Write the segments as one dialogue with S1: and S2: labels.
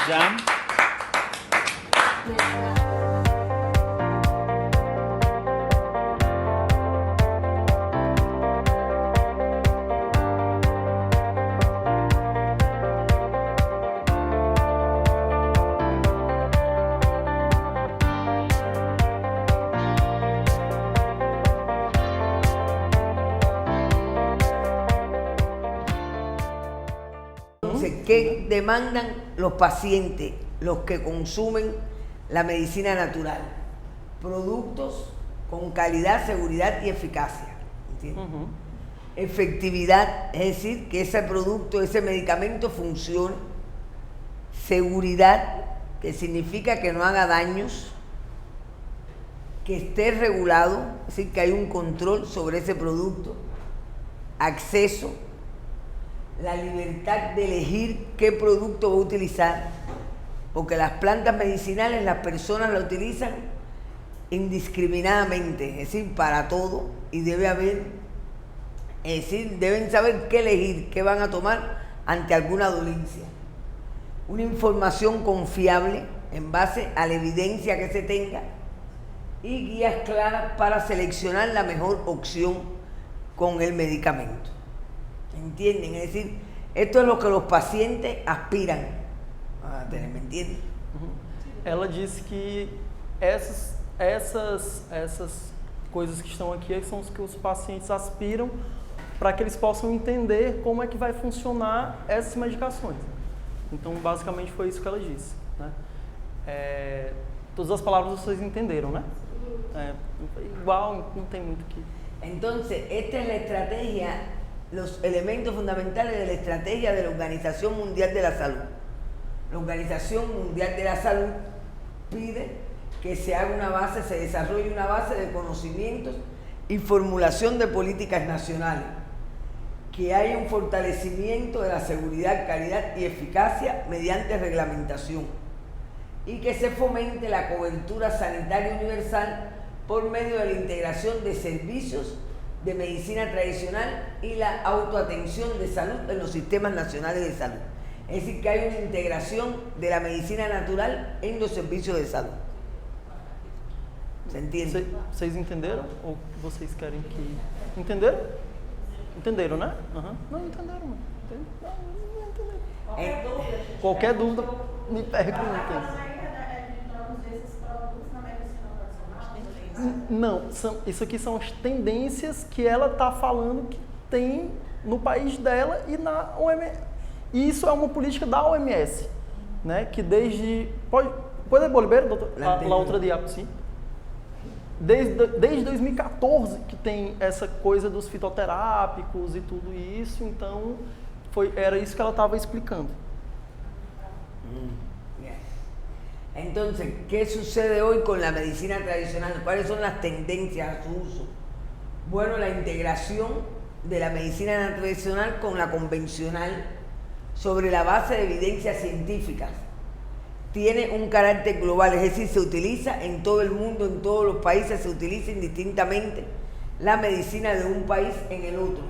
S1: Jan.
S2: ¿Qué demandan los pacientes, los que consumen la medicina natural? Productos con calidad, seguridad y eficacia. ¿Entiendes? Efectividad, es decir, que ese producto, ese medicamento funcione. Seguridad, que significa que no haga daños, que esté regulado, es decir, que hay un control sobre ese producto. Acceso, la libertad de elegir qué producto va a utilizar, porque las plantas medicinales las personas la utilizan indiscriminadamente, es decir, para todo, y debe haber, es decir, deben saber qué elegir, qué van a tomar ante alguna dolencia. Una información confiable en base a la evidencia que se tenga y guías claras para seleccionar la mejor opción con el medicamento. ¿Entienden? Es decir, esto es lo que los pacientes aspiran a tener, ¿me entienden?
S3: Ela disse que essas coisas que estão aqui são os que os pacientes aspiram para que eles possam entender como é que vai funcionar essas medicações. Então, basicamente, foi isso que ela disse, né? Todas as palavras vocês entenderam, né? Igual, não tem muito que...
S2: Entonces, esta es la estrategia, los elementos fundamentales de la estrategia de la Organización Mundial de la Salud. La Organización Mundial de la Salud pide que se haga una base, se desarrolle una base de conocimientos y formulación de políticas nacionales, que haya un fortalecimiento de la seguridad, calidad y eficacia mediante reglamentación, y que se fomente la cobertura sanitaria universal por medio de la integración de servicios de medicina tradicional y la autoatención de salud en los sistemas nacionales de salud. Es decir, que hay una integración de la medicina natural en los servicios de salud. ¿Se entiende?
S3: Vocês entenderam? Ou vocês querem que... Entenderam? Entenderam, né? Não entenderam, mano. Não entenderam. Qualquer dúvida, me perguntem. Não, isso aqui são as tendências que ela está falando que tem no país dela e na OMS. E isso é uma política da OMS, né? Que desde... Pode volver, doutor? La outra diapo, sim. Desde 2014 que tem essa coisa dos fitoterápicos e tudo isso, então era isso que ela estava explicando.
S2: Entonces, ¿qué sucede hoy con la medicina tradicional? ¿Cuáles son las tendencias a su uso? Bueno, la integración de la medicina tradicional con la convencional sobre la base de evidencias científicas. Tiene un carácter global, es decir, se utiliza en todo el mundo, en todos los países, se utiliza indistintamente la medicina de un país en el otro.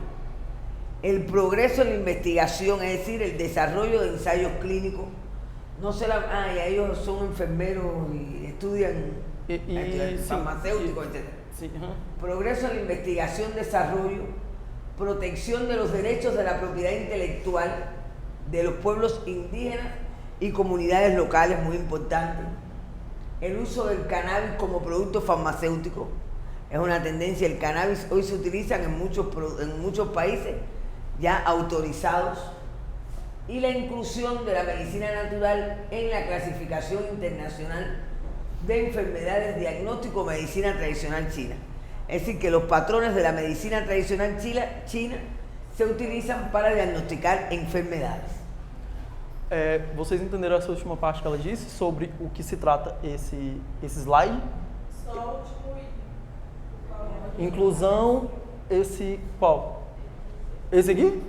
S2: El progreso en la investigación, es decir, el desarrollo de ensayos clínicos. No se ya ellos son enfermeros y estudian farmacéuticos, etc.
S3: Sí,
S2: Progreso en la investigación, desarrollo, protección de los derechos de la propiedad intelectual de los pueblos indígenas y comunidades locales, muy importante. El uso del cannabis como producto farmacéutico es una tendencia. El cannabis hoy se utiliza en muchos países ya autorizados. Y la inclusión de la medicina natural en la clasificación internacional de enfermedades, diagnóstico, medicina tradicional china. Es decir, que los patrones de la medicina tradicional china se utilizan para diagnosticar enfermedades.
S3: Vocês entenderam essa última parte que ela disse sobre o que se trata esse slide?
S4: Só o último item.
S3: Inclusão, esse qual? Esse aqui?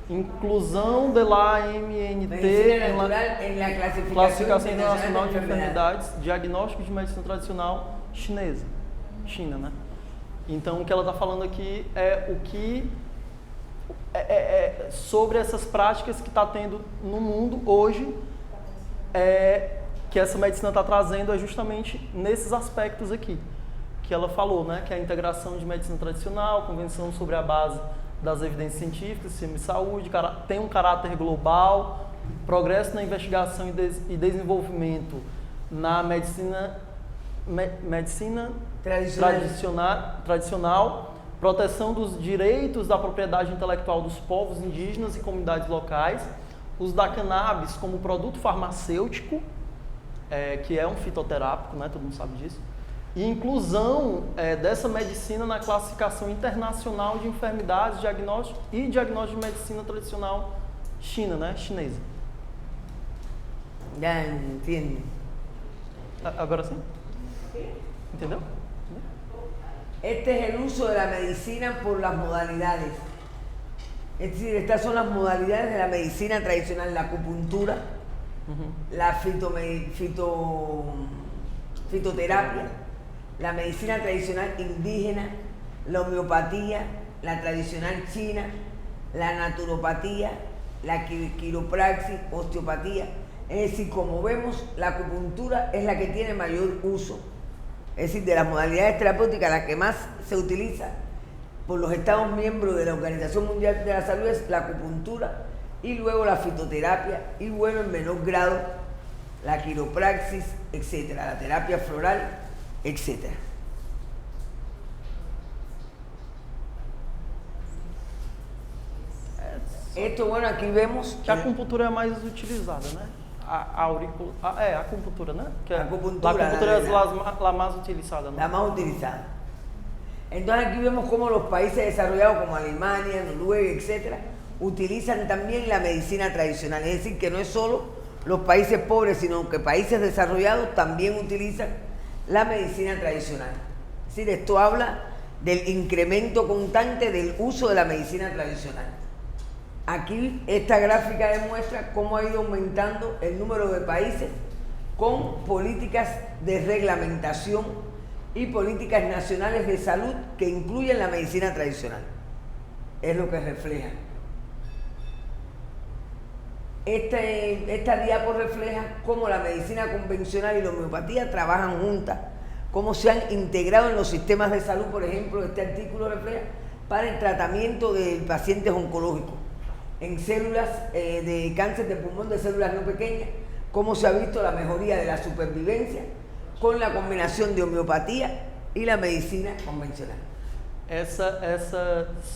S3: Inclusão de la AMNT
S2: en la
S3: classificação internacional de enfermidades, diagnóstico de medicina tradicional chinesa, China, né? Então o que ela está falando aqui é o que sobre essas práticas que está tendo no mundo hoje que essa medicina está trazendo é justamente nesses aspectos aqui, que ela falou, né? Que é a integração de medicina tradicional, convenção sobre a base das evidências científicas, sistema de saúde, tem um caráter global, progresso na investigação e desenvolvimento na medicina tradicional, proteção dos direitos da propriedade intelectual dos povos indígenas e comunidades locais, uso da cannabis como produto farmacêutico, que é um fitoterápico, né, todo mundo sabe disso, e inclusão dessa medicina na classificação internacional de enfermidades e diagnóstico de medicina tradicional chinesa.
S2: Ya entiendo.
S3: Agora sim? Entendeu?
S2: Este es el uso de la medicina por las modalidades. Es decir, estas son las modalidades de la medicina tradicional, la acupuntura, la fitoterapia, la medicina tradicional indígena, la homeopatía, la tradicional china, la naturopatía, la quiropraxis, osteopatía. Es decir, como vemos, la acupuntura es la que tiene mayor uso. Es decir, de las modalidades terapéuticas, la que más se utiliza por los Estados miembros de la Organización Mundial de la Salud es la acupuntura, y luego la fitoterapia, y bueno, en menor grado, la quiropraxis, etcétera, la terapia floral, etcétera. Esto, bueno, aquí vemos
S3: que a acupuntura é a mais utilizada, né? A acupuntura, né? Que
S2: a acupuntura
S3: es la más utilizada, ¿no?
S2: La más utilizada. Entonces aquí vemos cómo los países desarrollados como Alemania, Noruega, etcétera, utilizan también la medicina tradicional. Es decir, que no es solo los países pobres, sino que países desarrollados también utilizan la medicina tradicional. Es decir, esto habla del incremento constante del uso de la medicina tradicional. Aquí esta gráfica demuestra cómo ha ido aumentando el número de países con políticas de reglamentación y políticas nacionales de salud que incluyen la medicina tradicional. Es lo que refleja. Esta diapo refleja cómo la medicina convencional y la homeopatía trabajan juntas, cómo se han integrado en los sistemas de salud. Por ejemplo, este artículo refleja para el tratamiento de pacientes oncológicos en células de cáncer de pulmón de células no pequeñas, cómo se ha visto la mejoría de la supervivencia con la combinación de homeopatía y la medicina convencional.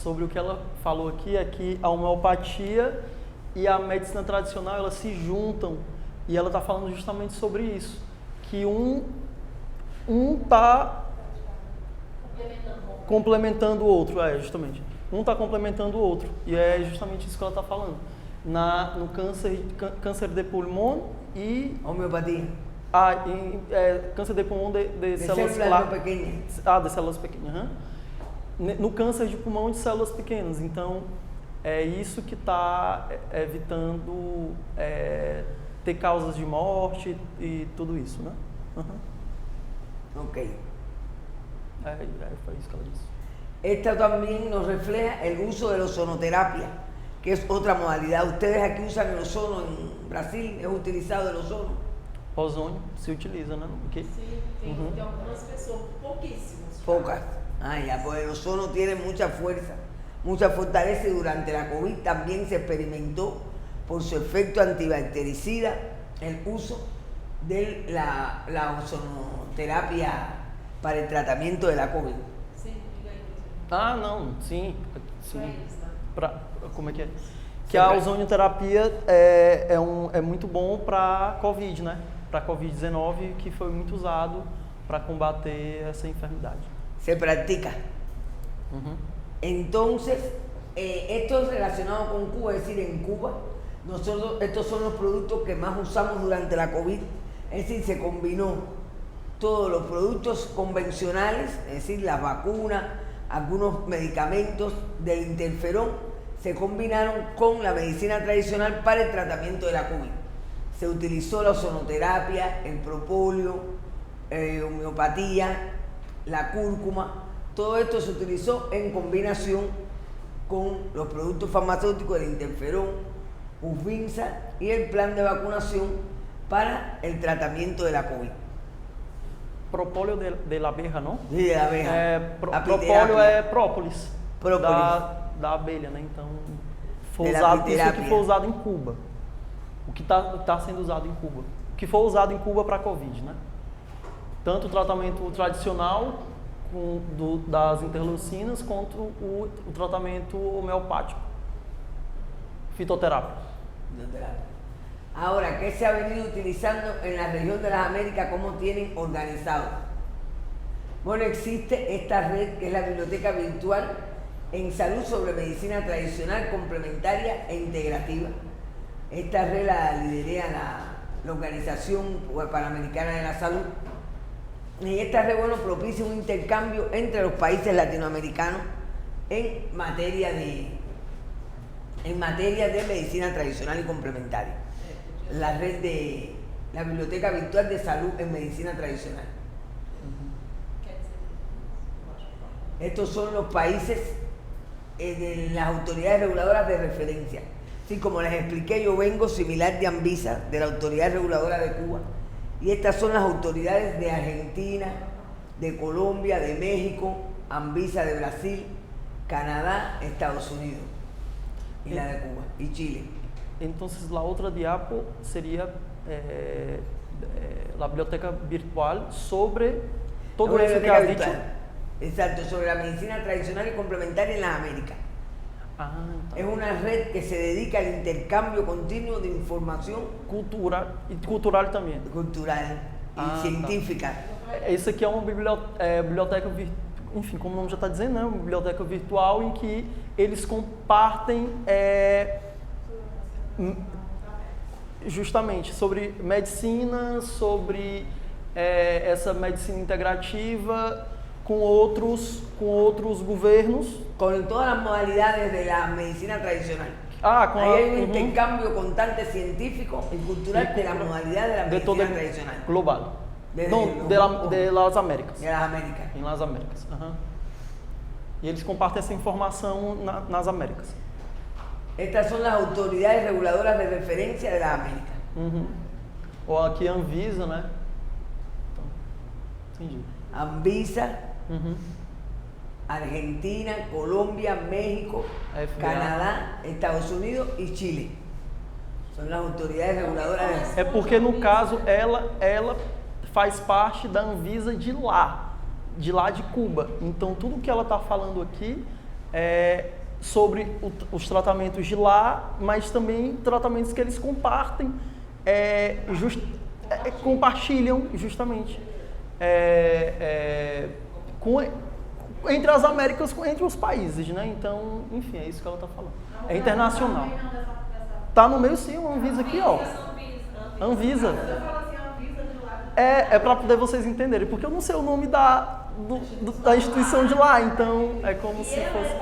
S3: Sobre o que ela falou aqui, é que a homeopatia e a medicina tradicional, elas se juntam, e ela está falando justamente sobre isso, que um está complementando o outro, justamente. Um está complementando o outro, e é justamente isso que ela está falando. No câncer de pulmão e...
S2: Homeopatia.
S3: Câncer de pulmão de
S2: células pequenas.
S3: De células pequenas. No câncer de pulmão de células pequenas. Então, é isso que está evitando ter causas de morte e tudo isso, né?
S2: Ok.
S3: Foi isso que ela disse.
S2: Esta también nos refleja el uso de la ozonoterapia, que es otra modalidad. Ustedes aquí usan el ozono, en Brasil es utilizado el ozono.
S3: Ozônio se utiliza, né?
S4: Sim, tem algumas pessoas, pouquísimas.
S2: Pocas. Pues el ozono tiene mucha fuerza, mucha fortaleza, y durante la COVID también se experimentó por su efecto antibactericida el uso de la ozonoterapia para el tratamiento de la COVID.
S3: Não, sim. Como é que é? Que a ozonioterapia é muito bom para a COVID, né? Para a COVID-19, que foi muito usado para combater essa enfermidade.
S2: Se practica. Entonces, esto es relacionado con Cuba, es decir, en Cuba, nosotros estos son los productos que más usamos durante la COVID, es decir, se combinó todos los productos convencionales, es decir, las vacunas, algunos medicamentos del interferón, se combinaron con la medicina tradicional para el tratamiento de la COVID. Se utilizó la ozonoterapia, el propóleo, homeopatía, la cúrcuma, todo esto se utilizó en combinación con los productos farmacéuticos del interferón, Usvinza y el plan de vacunación para el tratamiento de la COVID.
S3: Propóleo de la abeja, não?
S2: Sí, de la abeja.
S3: Propóleo é própolis.
S2: Própolis.
S3: Da abelha, né? Então, foi
S2: De la
S3: usado, isso
S2: apiterapia.
S3: que foi usado em Cuba. O que está sendo usado em Cuba. O que foi usado em Cuba para a Covid, né? Tanto o tratamento tradicional das interleucinas, quanto o tratamento homeopático, fitoterápico.
S2: Ahora, ¿qué se ha venido utilizando en la región de las Américas? ¿Cómo tienen organizado? Bueno, existe esta red que es la Biblioteca Virtual en Salud sobre Medicina Tradicional, Complementaria e Integrativa. Esta red la lidera la Organización Panamericana de la Salud. Y esta red, bueno, propicia un intercambio entre los países latinoamericanos en materia de medicina tradicional y complementaria. La red de la Biblioteca Virtual de Salud en Medicina Tradicional. Estos son los países de las autoridades reguladoras de referencia. Sí, como les expliqué, yo vengo similar de Anvisa, de la Autoridad Reguladora de Cuba, y estas son las autoridades de Argentina, de Colombia, de México, Anvisa de Brasil, Canadá, Estados Unidos, y la de Cuba, y Chile.
S3: Entonces, la otra diapo sería la biblioteca virtual sobre todo eso que has dicho.
S2: Exacto, sobre la medicina tradicional y complementaria en las Américas.
S3: Ah, tá.
S2: Es una red que se dedica al intercambio continuo de información
S3: Cultural também.
S2: cultural y científica.
S3: Isso aqui é uma biblioteca, enfim, como o nome já está dizendo, né? Uma biblioteca virtual em que eles compartem justamente sobre medicina, sobre essa medicina integrativa com outros governos.
S2: Con todas las modalidades de la medicina tradicional.
S3: Com
S2: Ahí hay un intercambio constante científico y cultural de la modalidad de la medicina tradicional.
S3: Global. De las Américas.
S2: De las Américas.
S3: Em Las Américas. E eles compartem essa informação nas Américas.
S2: Estas son las autoridades reguladoras de referencia de las Américas.
S3: Ou aqui a Anvisa, né? Então, entendi.
S2: Anvisa, Argentina, Colombia, México,
S3: FDA.
S2: Canadá, Estados Unidos y Chile. Son las autoridades reguladoras de...
S3: É porque, no caso, ela faz parte da Anvisa de lá de Cuba. Então, tudo que ela está falando aqui é sobre os tratamentos de lá, mas também tratamentos que eles compartilham justamente entre as Américas, entre os países, né? Então, enfim, é isso que ela está falando. É internacional. Tá no meio, sim, o Anvisa aqui, ó. Anvisa. É para poder vocês entenderem, porque eu não sei o nome da instituição de lá, então é como se fosse...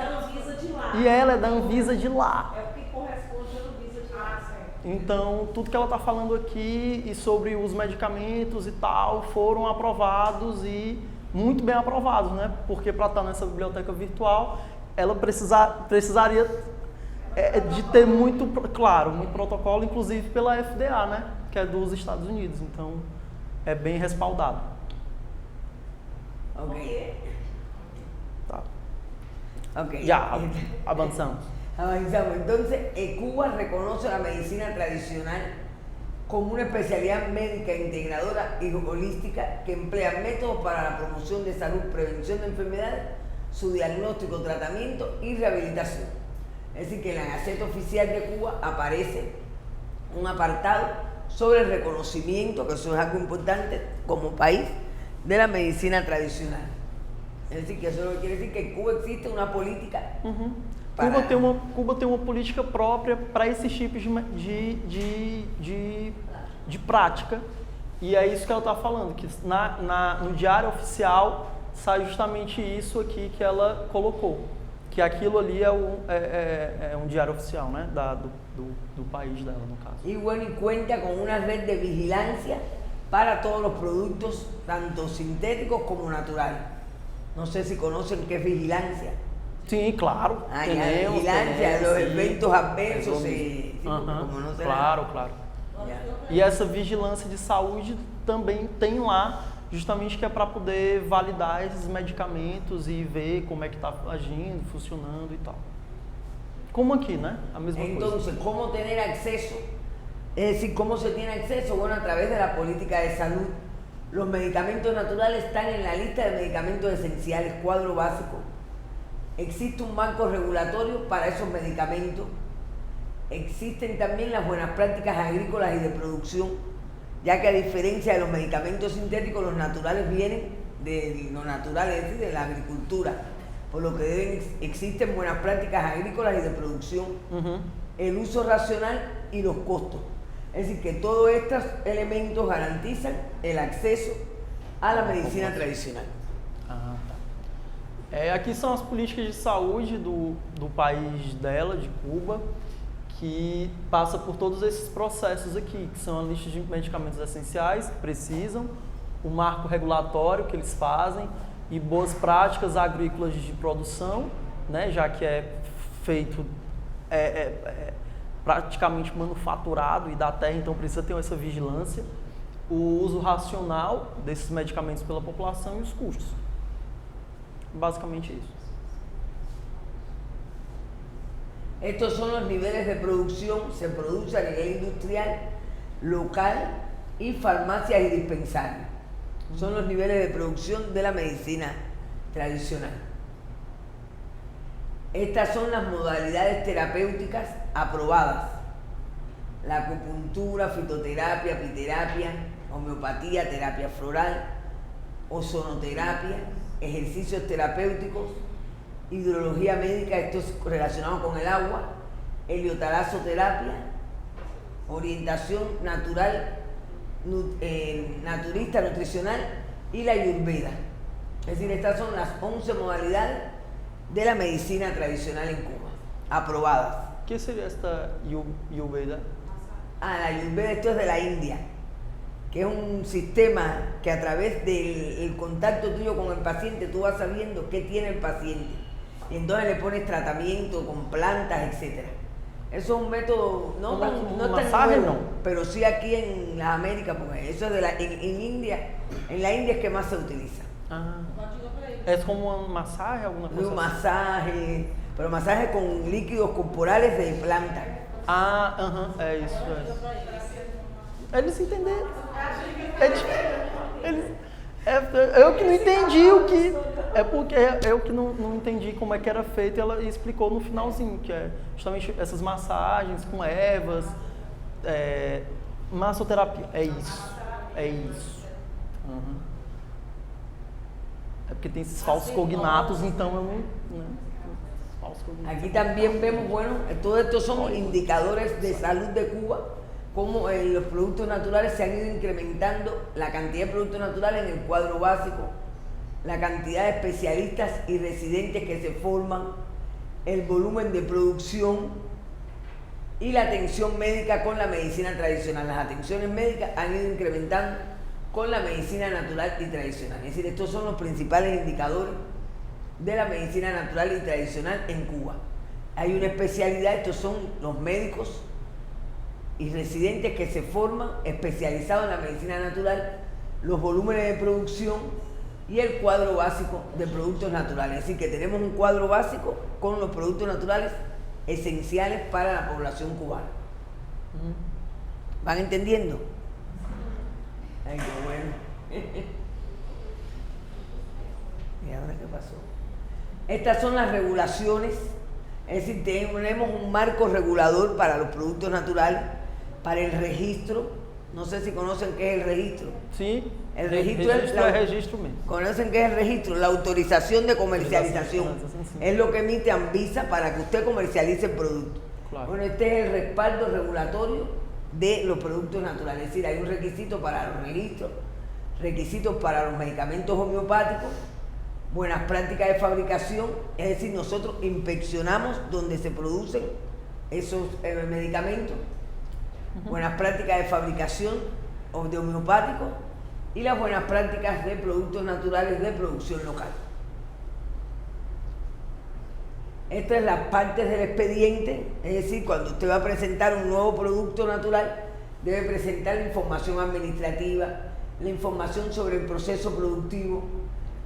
S3: E ela é da Anvisa de lá.
S4: É o que corresponde à Anvisa de lá, certo?
S3: Então, tudo que ela está falando aqui e sobre os medicamentos e tal foram aprovados e muito bem aprovados, né? Porque para estar nessa biblioteca virtual, ela precisaria de ter muito protocolo, inclusive pela FDA, né? Que é dos Estados Unidos. Então, é bem respaldado.
S2: Ok.
S3: Tá.
S2: Ok.
S3: Já avançamos.
S2: Avanzamos. Entonces, Cuba reconoce la medicina tradicional como una especialidad médica integradora y holística que emplea métodos para la promoción de salud, prevención de enfermedades, su diagnóstico, tratamiento y rehabilitación. Es decir, que en la Gaceta Oficial de Cuba aparece un apartado sobre el reconocimiento, que eso es algo importante como país, de la medicina tradicional. Es decir, que eso quiere decir que en Cuba existe una política.
S3: Cuba tem uma política própria para esses tipos de prática, e é isso que ela está falando, que no Diário Oficial sai justamente isso aqui que ela colocou, que aquilo ali é um diário oficial, né, do país dela, no caso.
S2: Y bueno, y cuenta con una red de vigilancia para todos los productos, tanto sintéticos como naturales. No sé si conocen qué es vigilancia.
S3: Sim, claro.
S2: Vigilancia, los eventos adversos, como no se
S3: claro. E essa vigilância de saúde também tem lá, justamente que é para poder validar esses medicamentos e ver como é que está agindo, funcionando e tal. Como aqui, né? A mesma coisa.
S2: Entonces, ¿cómo tener acceso? Es decir, ¿cómo se tiene acceso? Bueno, a través de la política de salud. Los medicamentos naturales están en la lista de medicamentos esenciales, cuadro básico. Existe un marco regulatorio para esos medicamentos. Existen también las buenas prácticas agrícolas y de producción, ya que a diferencia de los medicamentos sintéticos, los naturales vienen de lo natural, es decir, de la agricultura, por lo que existen buenas prácticas agrícolas y de producción, el uso racional y los costos. Es decir, que todos estos elementos garantizan el acceso a la medicina tradicional.
S3: Ah, tá. Aqui são as políticas de saúde do país dela, de Cuba, que passa por todos esses processos aqui, que são a lista de medicamentos essenciais que precisam, o marco regulatório que eles fazem e boas práticas agrícolas de produção, né, já que é feito praticamente manufaturado e da terra, então precisa ter essa vigilância, o uso racional desses medicamentos pela população e os custos. Basicamente isso.
S2: Estos son los niveles de producción, se produce a nivel industrial, local y farmacias y dispensarios. Son los niveles de producción de la medicina tradicional. Estas son las modalidades terapéuticas aprobadas. La acupuntura, fitoterapia, apiterapia, homeopatía, terapia floral, ozonoterapia, ejercicios terapéuticos, hidrología médica, esto es relacionado con el agua, heliotalasoterapia, orientación natural, naturista, nutricional y la ayurveda. Es decir, estas son las 11 modalidades de la medicina tradicional en Cuba, aprobadas.
S3: ¿Qué sería esta Ayurveda?
S2: La Ayurveda, esto es de la India, que es un sistema que a través del contacto tuyo con el paciente tú vas sabiendo qué tiene el paciente. Y entonces le pones tratamiento con plantas, etc. Eso es un método no tan
S3: masaje,
S2: nuevo,
S3: no,
S2: pero sí aquí en las Américas, porque eso es en India, en la India es que más se utiliza.
S3: Ah, es como un masaje, alguna cosa
S2: Un
S3: así?
S2: masaje, pero masaje con líquidos corporales de planta.
S3: É isso. Eles entenderam. Eu que não entendi o que... É porque eu que não entendi como é que era feito e ela explicou no finalzinho, que é justamente essas massagens com ervas, massoterapia. É isso. É porque tem esses falsos cognatos, então eu não...
S2: Aquí también vemos, bueno, todos estos son indicadores de salud de Cuba, cómo los productos naturales se han ido incrementando, la cantidad de productos naturales en el cuadro básico, la cantidad de especialistas y residentes que se forman, el volumen de producción y la atención médica con la medicina tradicional. Las atenciones médicas han ido incrementando con la medicina natural y tradicional. Es decir, estos son los principales indicadores de la medicina natural y tradicional en Cuba. Hay una especialidad, estos son los médicos y residentes que se forman especializados en la medicina natural, los volúmenes de producción y el cuadro básico de productos naturales. Es decir, que tenemos un cuadro básico con los productos naturales esenciales para la población cubana. ¿Van entendiendo? Ay, qué bueno. ¿Y ahora qué pasó? Estas son las regulaciones, es decir, tenemos un marco regulador para los productos naturales, para el registro. No sé si conocen qué es el registro.
S3: Sí,
S2: el registro
S3: registro mismo.
S2: ¿Conocen qué es el registro? La autorización de comercialización. Es lo que emite Anvisa para que usted comercialice el producto.
S3: Claro.
S2: Bueno, este es el respaldo regulatorio de los productos naturales. Es decir, hay un requisito para los registros, requisitos para los medicamentos homeopáticos, buenas prácticas de fabricación, es decir, nosotros inspeccionamos donde se producen esos medicamentos, buenas prácticas de fabricación de homeopáticos y las buenas prácticas de productos naturales de producción local. Esta es la parte del expediente, es decir, cuando usted va a presentar un nuevo producto natural, debe presentar la información administrativa, la información sobre el proceso productivo,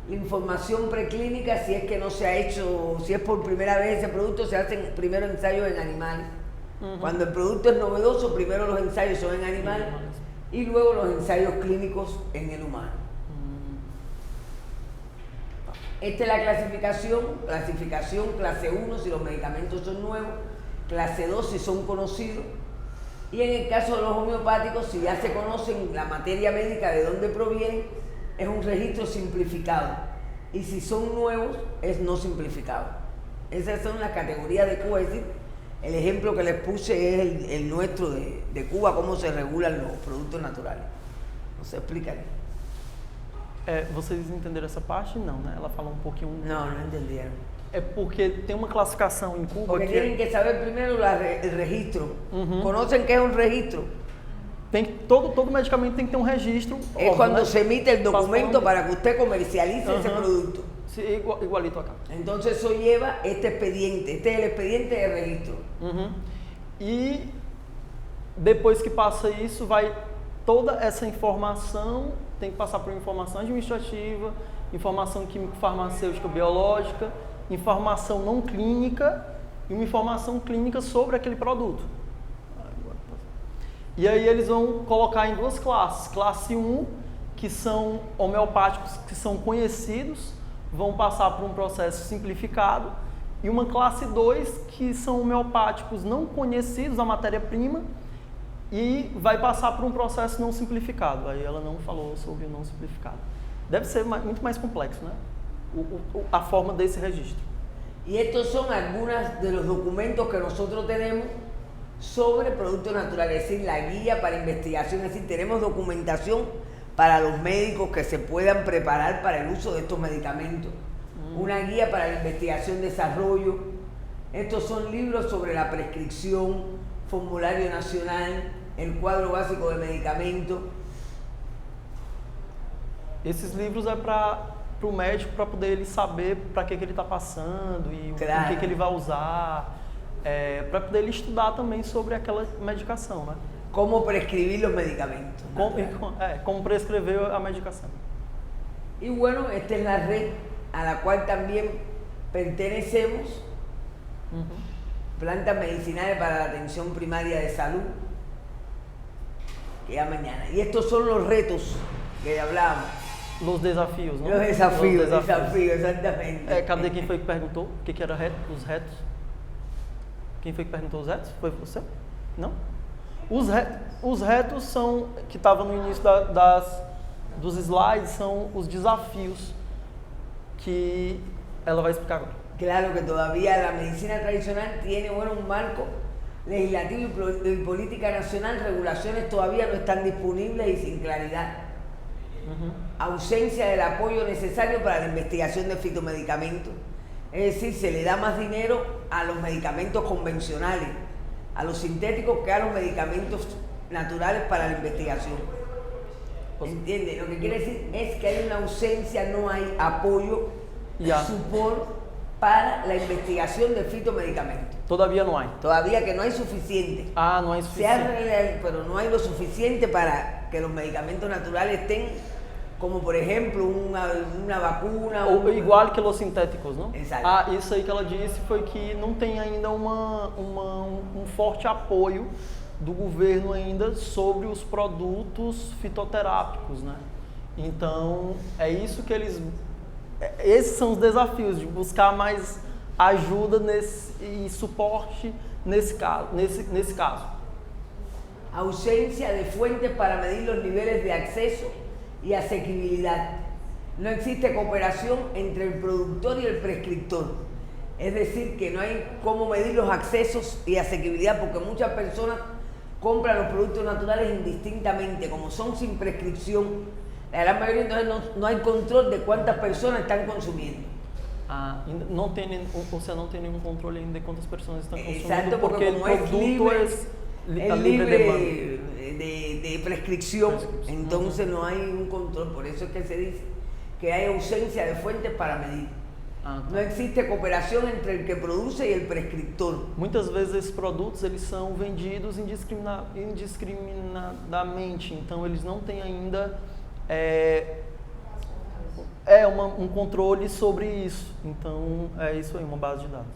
S2: la información preclínica si es que no se ha hecho, si es por primera vez ese producto, se hacen primero ensayos en animales. Cuando el producto es novedoso, primero los ensayos son en animales y luego los ensayos clínicos en el humano. Esta es la clasificación clase 1 si los medicamentos son nuevos, clase 2 si son conocidos, y en el caso de los homeopáticos, si ya se conocen la materia médica de dónde provienen, es un registro simplificado, y si son nuevos, es no simplificado. Esas son las categorías de Cuba, es decir, el ejemplo que les puse es el nuestro de Cuba, cómo se regulan los productos naturales. ¿No se explica?
S3: Vocês entenderam essa parte? Não, né? Ela fala um pouquinho...
S2: No, no entendieron.
S3: É porque tem uma classificação em Cuba
S2: Porque tienen que saber primero el registro. ¿Conocen qué es un registro?
S3: Todo medicamento tem que ter um registro.
S2: Es
S3: óbvio,
S2: cuando
S3: né?
S2: se emite el documento
S3: Paso
S2: para que usted comercialice ese producto.
S3: Sí, igualito acá.
S2: Entonces eso lleva este expediente. Este es el expediente de registro.
S3: E depois que passa isso, vai toda essa informação, tem que passar por informação administrativa, informação químico-farmacêutica biológica, informação não clínica e uma informação clínica sobre aquele produto. E aí eles vão colocar em duas classes. Classe 1, que são homeopáticos que são conhecidos, vão passar por um processo simplificado, e uma classe 2, que são homeopáticos não conhecidos, a matéria-prima, e vai passar por um processo não simplificado. Aí ela não falou sobre o não simplificado. Deve ser muito mais complexo, né? A forma desse registro.
S2: Y estos son algunos de los documentos que nosotros tenemos sobre productos naturales, es decir, la guía para investigación, es decir, tenemos documentación para los médicos que se puedan preparar para el uso de estos medicamentos. Una guía para la investigación, desarrollo. Estos son libros sobre la prescripción, formulario nacional, el cuadro básico de medicamentos.
S3: Esses livros é para o médico, para poder ele saber para que ele está passando e
S2: Claro.
S3: o que ele vai usar, para poder ele estudar também sobre aquela medicação, né?
S2: Cómo prescribir los medicamentos.
S3: Como prescrever a medicação.
S2: Y bueno, esta es la red a la cual también pertenecemos, plantas medicinales para la atención primaria de salud, que ya mañana. Y estos son los retos que hablábamos.
S3: Los desafios, não?
S2: Los desafíos,
S3: Os desafios.
S2: exactamente.
S3: Cadê quem foi que perguntou o que era os retos? Quem foi que perguntou os retos? Foi você? Não? Os retos são, que estavam no início dos slides, são os desafios que ela vai explicar agora.
S2: Claro que todavía la medicina tradicional tiene, bueno, un marco legislativo y política nacional, regulaciones todavía no están disponibles y sin claridad. Ausencia del apoyo necesario para la investigación de fitomedicamentos. Es decir, se le da más dinero a los medicamentos convencionales, a los sintéticos, que a los medicamentos naturales para la investigación. ¿Entiende? Lo que quiere decir es que hay una ausencia, no hay apoyo, support para la investigación de fitomedicamentos.
S3: Todavía no hay.
S2: Todavía que no hay suficiente.
S3: No hay suficiente.
S2: Pero no hay lo suficiente para que los medicamentos naturales estén, como por ejemplo una vacuna.
S3: Igual que os sintéticos, não?
S2: Exato.
S3: Isso aí que ela disse foi que não tem ainda um forte apoio do governo ainda sobre os produtos fitoterápicos, né? Então, é isso que esses são os desafios, de buscar mais ajuda e suporte nesse caso.
S2: Ausencia de fuentes para medir los niveles de acceso y asequibilidad. No existe cooperación entre el productor y el prescriptor. Es decir, que no hay cómo medir los accesos y asequibilidad, porque muchas personas compran los productos naturales indistintamente, como son sin prescripción. La gran mayoría, entonces no hay control de cuántas personas están consumiendo.
S3: Não tem nenhum controle ainda de quantas pessoas estão consumindo.
S2: Exacto, porque como es libre de prescripción, entonces no hay un control. Por eso es que se dice que hay ausencia de fuentes para medir.
S3: Ah, tá.
S2: No existe cooperación entre el que produce y el prescriptor.
S3: Muitas vezes esses produtos eles são vendidos indiscriminadamente, então eles não têm ainda um controle sobre isso. Então é isso aí, uma base de dados.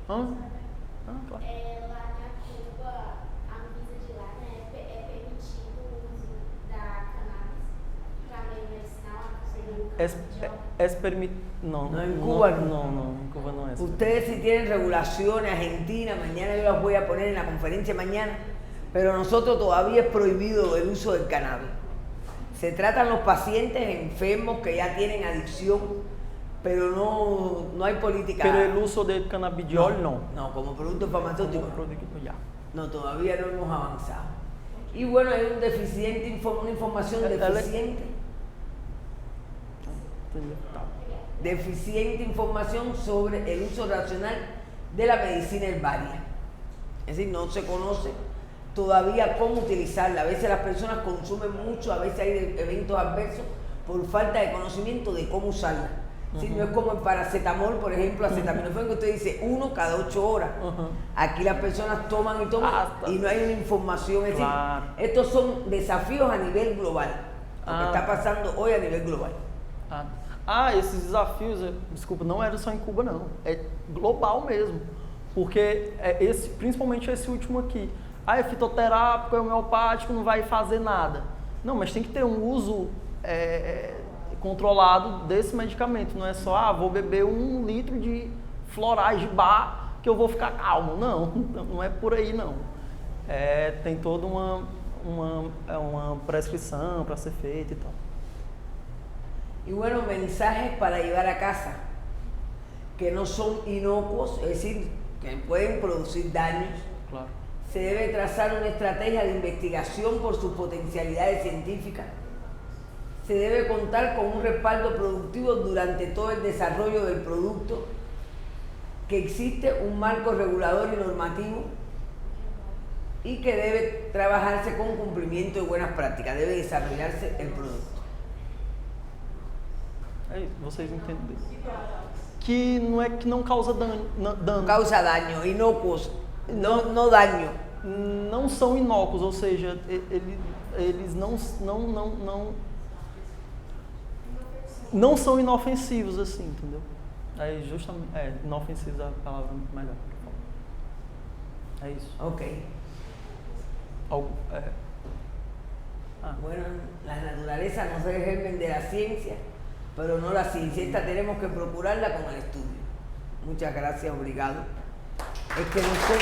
S3: Claro.
S1: Lá na Cuba, a Anvisa de lá, né, é permitido o uso da cannabis para meio medicinal,
S3: No,
S2: No, en Cuba no.
S3: No, en Cuba no es.
S2: Ustedes sí tienen regulaciones, Argentina, mañana yo las voy a poner en la conferencia mañana, pero nosotros todavía es prohibido el uso del cannabis. Se tratan los pacientes enfermos que ya tienen adicción, pero no hay política.
S3: Pero el uso de cannabidiol no.
S2: No, como producto farmacéutico.
S3: Como producto, ya.
S2: No, todavía no hemos avanzado. Y bueno, hay un deficiente, una información deficiente. Deficiente información sobre el uso racional de la medicina herbaria. Es decir, no se conoce todavía cómo utilizarla. A veces las personas consumen mucho, a veces hay eventos adversos por falta de conocimiento de cómo usarla. Si no es como el paracetamol, por ejemplo, acetaminofén, que usted dice 1 cada 8 horas. Aquí las personas toman y toman y no hay una información. Es decir, estos son desafíos a nivel global. Lo que está pasando hoy a nivel global.
S3: Esses desafios, desculpa, não era só em Cuba não, é global mesmo, porque principalmente esse último aqui, é fitoterápico, é homeopático, não vai fazer nada. Não, mas tem que ter um uso controlado desse medicamento, não é só, vou beber 1 litro de florais de bar que eu vou ficar calmo, não é por aí não. Tem toda uma prescrição para ser feita e tal.
S2: Y bueno, mensajes para llevar a casa, que no son inocuos, es decir, que pueden producir daños.
S3: Claro.
S2: Se debe trazar una estrategia de investigación por sus potencialidades científicas. Se debe contar con un respaldo productivo durante todo el desarrollo del producto, que existe un marco regulador y normativo y que debe trabajarse con cumplimiento de buenas prácticas, debe desarrollarse el producto.
S3: Vocês entendem? Que não causa dano.
S2: Causa daño, inocuos, no daño.
S3: Não são inócuos, ou seja, eles não são inofensivos assim, entendeu? Aí justamente, inofensivos é a palavra melhor. É isso.
S2: Ok. Bueno, la naturaleza no se germen de la ciencia, pero no la ciencia. Esta tenemos que procurarla con el estudio. Muchas gracias, obrigado. Es que no sé.